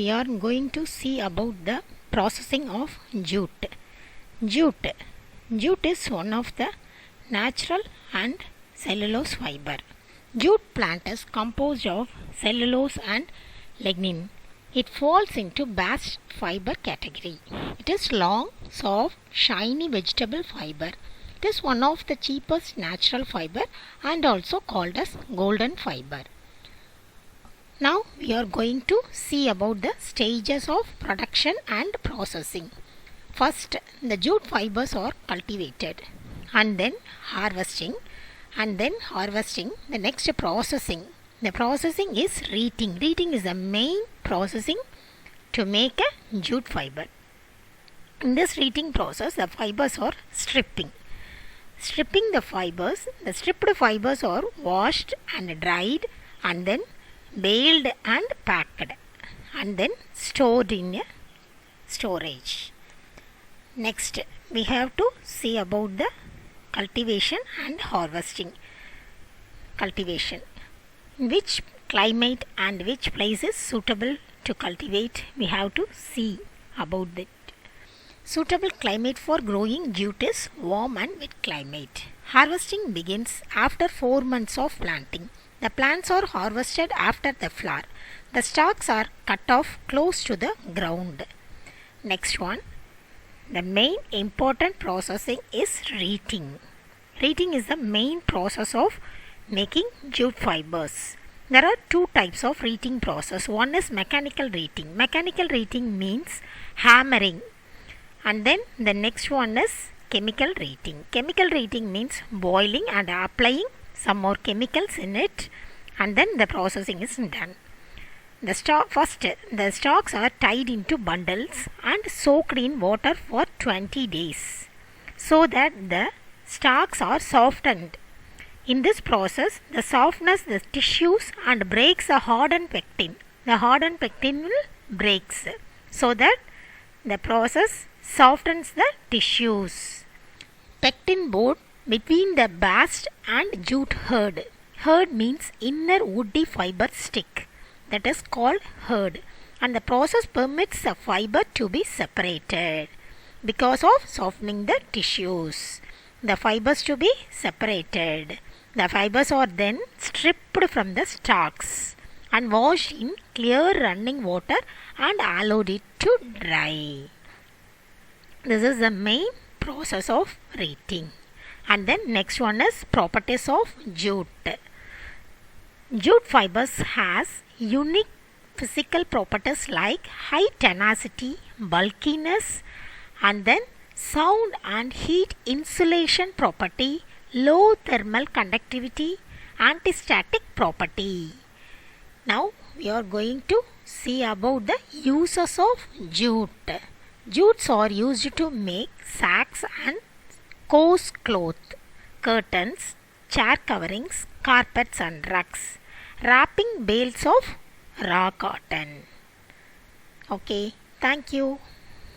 we are going to see about the processing of jute. Jute. Jute is one of the natural and cellulose fiber. Jute plant is composed of cellulose and lignin. It falls into bast fiber category. It is long, soft, shiny vegetable fiber. It is one of the cheapest natural fiber and also called as golden fiber. Now we are going to see about the stages of production and processing. First, the jute fibers are cultivated and then harvesting the next processing. The processing is reheating. Reheating is the main processing to make a jute fiber. In this reheating process, the fibers are stripping. Stripping the stripped fibers are washed and dried and then baled and packed and then stored in a storage. Next, we have to see about the cultivation and harvesting. Cultivation. Which climate and which place is suitable to cultivate, we have to see about that. Suitable climate for growing jute is warm and wet climate. Harvesting begins after 4 months of planting. The plants are harvested after the flower. The stalks are cut off close to the ground. Next one. The main important processing is reheating. Reheating is the main process of making jute fibers. There are two types of reheating process. One is mechanical reheating. Mechanical reheating means hammering. And then the next one is chemical reheating. Chemical reheating means boiling and applying some more chemicals in it, and then the processing is done. The stalks are tied into bundles and soaked in water for 20 days so that the stalks are softened. In this process, the softness the tissues and breaks the hardened pectin. The hardened pectin will breaks so that the process softens the tissues. Pectin board between the bast and jute herd. Herd means inner woody fiber stick. That is called herd. And the process permits the fiber to be separated because of softening the tissues. The fibers to be separated. The fibers are then stripped from the stalks and washed in clear running water and allowed it to dry. This is the main process of reheating. And then next one is properties of jute. Jute fibers has unique physical properties like high tenacity, bulkiness, and then sound and heat insulation property, low thermal conductivity, anti-static property. Now we are going to see about the uses of jute. Jutes are used to make sacks and coarse cloth, curtains, chair coverings, carpets and rugs, wrapping bales of raw cotton. Okay, thank you.